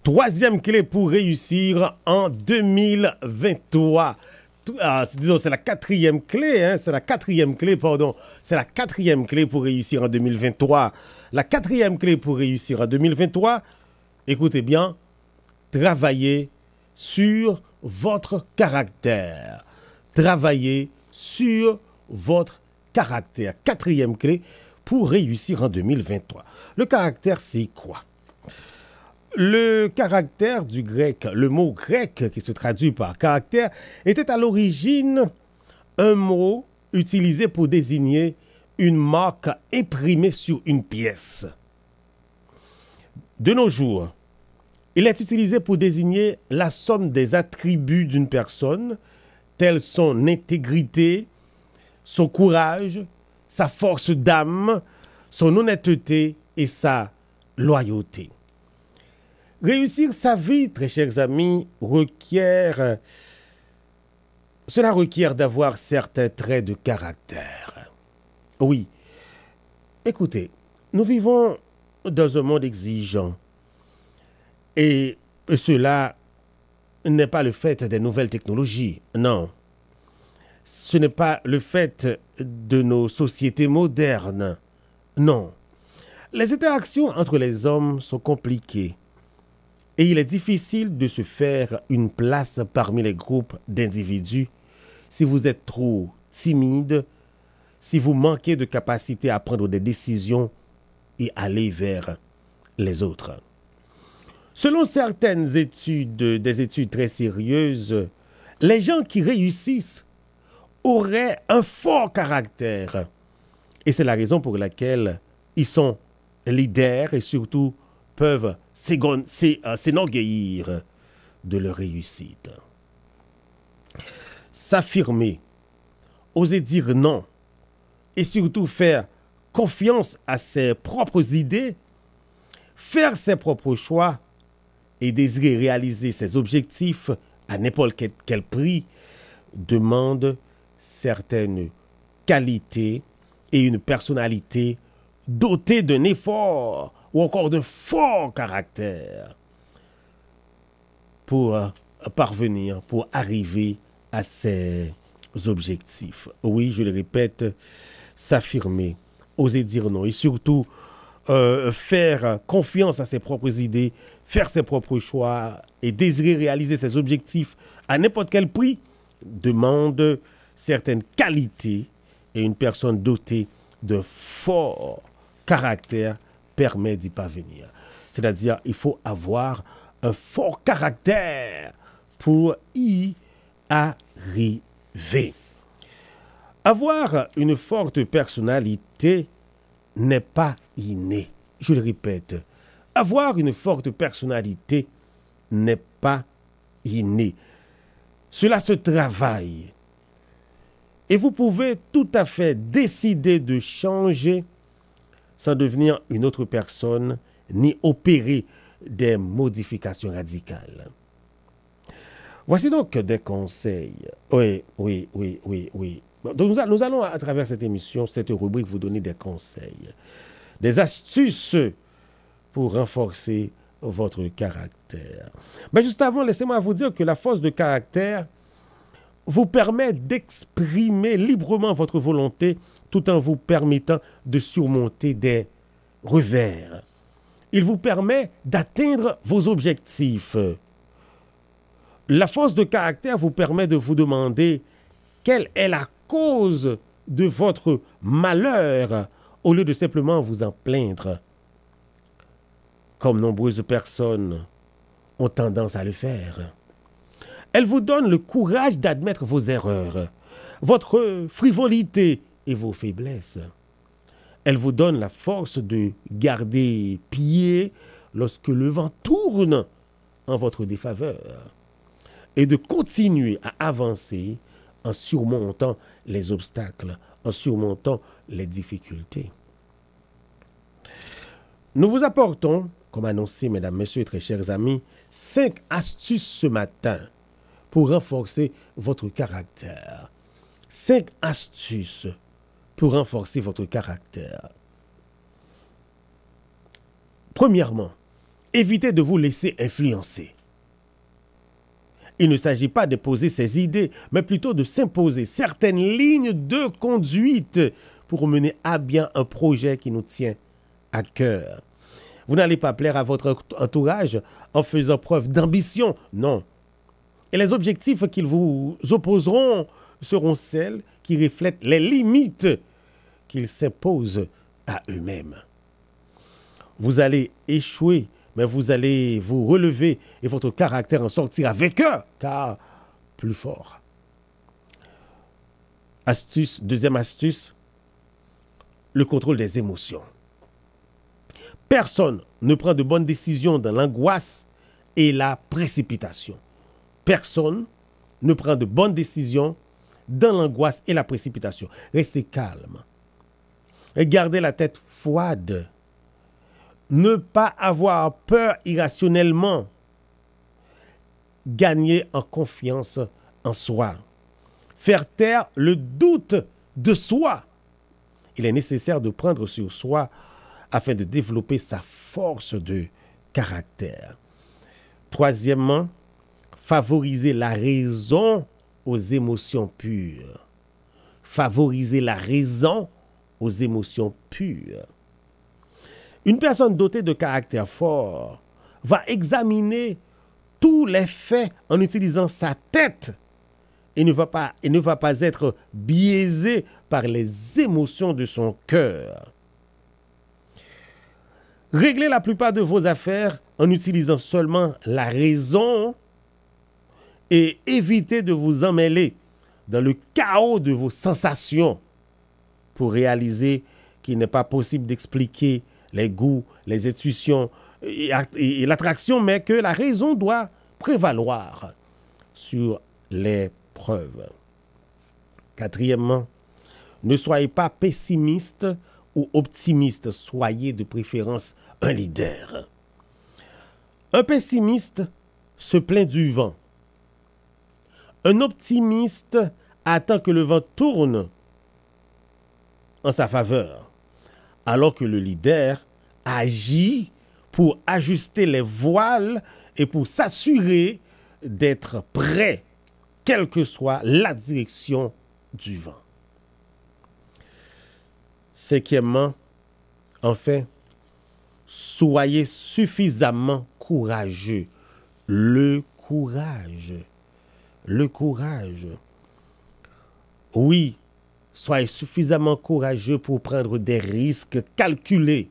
Troisième clé pour réussir en 2023. Disons, c'est la quatrième clé, hein, c'est la quatrième clé, pardon. C'est la quatrième clé pour réussir en 2023. La quatrième clé pour réussir en 2023, écoutez bien, travaillez sur votre caractère. Travaillez sur votre caractère. Quatrième clé pour réussir en 2023. Le caractère, c'est quoi? Le caractère du grec, le mot grec qui se traduit par caractère, était à l'origine un mot utilisé pour désigner une marque imprimée sur une pièce. De nos jours, il est utilisé pour désigner la somme des attributs d'une personne, tels son intégrité, son courage, sa force d'âme, son honnêteté et sa loyauté. Réussir sa vie, très chers amis, cela requiert d'avoir certains traits de caractère. Oui, écoutez, nous vivons dans un monde exigeant et cela n'est pas le fait des nouvelles technologies, non. Ce n'est pas le fait de nos sociétés modernes, non. Les interactions entre les hommes sont compliquées. Et il est difficile de se faire une place parmi les groupes d'individus si vous êtes trop timide, si vous manquez de capacité à prendre des décisions et aller vers les autres. Selon certaines études, des études très sérieuses, les gens qui réussissent auraient un fort caractère. Et c'est la raison pour laquelle ils sont leaders et surtout peuvent s'enorgueillir de leur réussite. S'affirmer, oser dire non et surtout faire confiance à ses propres idées, faire ses propres choix et désirer réaliser ses objectifs à n'importe quel prix demande certaines qualités et une personnalité dotée d'un effort ou encore d'un fort caractère pour parvenir, pour arriver à ses objectifs. Oui, je le répète, s'affirmer, oser dire non et surtout faire confiance à ses propres idées, faire ses propres choix et désirer réaliser ses objectifs à n'importe quel prix demande certaines qualités et une personne dotée d'un fort caractère permet d'y parvenir. C'est-à-dire, il faut avoir un fort caractère pour y arriver. Avoir une forte personnalité n'est pas inné. Je le répète, avoir une forte personnalité n'est pas inné. Cela se travaille. Et vous pouvez tout à fait décider de changer sans devenir une autre personne, ni opérer des modifications radicales. Voici donc des conseils. Oui. Donc nous allons, à travers cette émission, cette rubrique, vous donner des conseils, des astuces pour renforcer votre caractère. Mais juste avant, laissez-moi vous dire que la force de caractère vous permet d'exprimer librement votre volonté tout en vous permettant de surmonter des revers. Il vous permet d'atteindre vos objectifs. La force de caractère vous permet de vous demander quelle est la cause de votre malheur au lieu de simplement vous en plaindre, comme nombreuses personnes ont tendance à le faire. Elle vous donne le courage d'admettre vos erreurs, votre frivolité et vos faiblesses. Elle vous donne la force de garder pied lorsque le vent tourne en votre défaveur et de continuer à avancer en surmontant les obstacles, en surmontant les difficultés. Nous vous apportons, comme annoncé, mesdames, messieurs, très chers amis, 5 astuces ce matin pour renforcer votre caractère. 5 astuces pour renforcer votre caractère. Premièrement, Évitez de vous laisser influencer. Il ne s'agit pas d'imposer ses idées, mais plutôt de s'imposer certaines lignes de conduite pour mener à bien un projet qui nous tient à cœur. Vous n'allez pas plaire à votre entourage en faisant preuve d'ambition, non. Et les objectifs qu'ils vous opposeront seront celles qui reflètent les limites qu'ils s'imposent à eux-mêmes. Vous allez échouer, mais vous allez vous relever et votre caractère en sortira vainqueur, car plus fort. Deuxième astuce, le contrôle des émotions. Personne ne prend de bonnes décisions dans l'angoisse et la précipitation. Personne ne prend de bonnes décisions dans l'angoisse et la précipitation. Restez calme. Et gardez la tête froide. Ne pas avoir peur irrationnellement. Gagner en confiance en soi. Faire taire le doute de soi. Il est nécessaire de prendre sur soi afin de développer sa force de caractère. Troisièmement, favoriser la raison aux émotions pures. Favoriser la raison aux émotions pures. Une personne dotée de caractère fort va examiner tous les faits en utilisant sa tête et ne va pas être biaisé par les émotions de son cœur. Réglez la plupart de vos affaires en utilisant seulement la raison et évitez de vous emmêler dans le chaos de vos sensations pour réaliser qu'il n'est pas possible d'expliquer les goûts, les intuitions et l'attraction, mais que la raison doit prévaloir sur les preuves. Quatrièmement, ne soyez pas pessimiste ou optimiste, soyez de préférence un leader. Un pessimiste se plaint du vent. Un optimiste attend que le vent tourne en sa faveur, alors que le leader agit pour ajuster les voiles et pour s'assurer d'être prêt, quelle que soit la direction du vent. Cinquièmement, enfin, soyez suffisamment courageux. Le courage. Le courage. Oui, soyez suffisamment courageux pour prendre des risques calculés.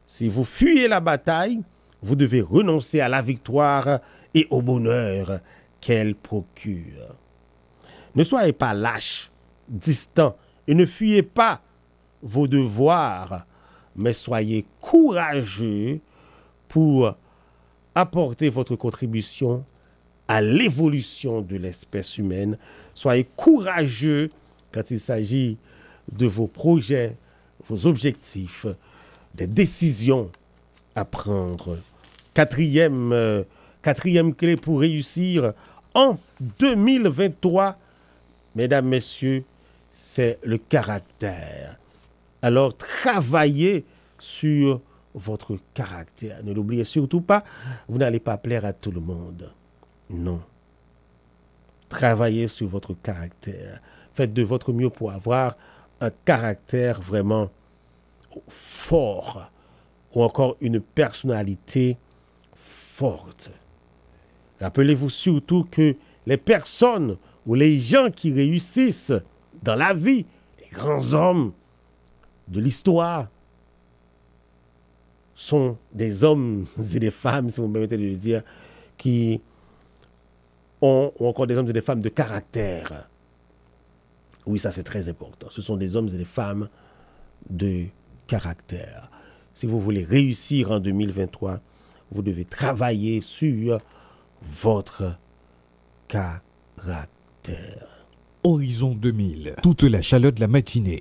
Si vous fuyez la bataille, vous devez renoncer à la victoire et au bonheur qu'elle procure. Ne soyez pas lâche, distant et ne fuyez pas vos devoirs, mais soyez courageux pour apporter votre contribution à l'évolution de l'espèce humaine. Soyez courageux quand il s'agit de vos projets, vos objectifs, des décisions à prendre. Quatrième clé pour réussir en 2023, mesdames, messieurs, c'est le caractère. Alors, travaillez sur votre caractère. Ne l'oubliez surtout pas, vous n'allez pas plaire à tout le monde. Non. Travaillez sur votre caractère. Faites de votre mieux pour avoir un caractère vraiment fort ou encore une personnalité forte. Rappelez-vous surtout que les personnes ou les gens qui réussissent dans la vie, les grands hommes de l'histoire, sont des hommes et des femmes, si vous me permettez de le dire, qui ont encore des hommes et des femmes de caractère. Oui, ça c'est très important. Ce sont des hommes et des femmes de caractère. Si vous voulez réussir en 2023, vous devez travailler sur votre caractère. Horizon 2000, toute la chaleur de la matinée.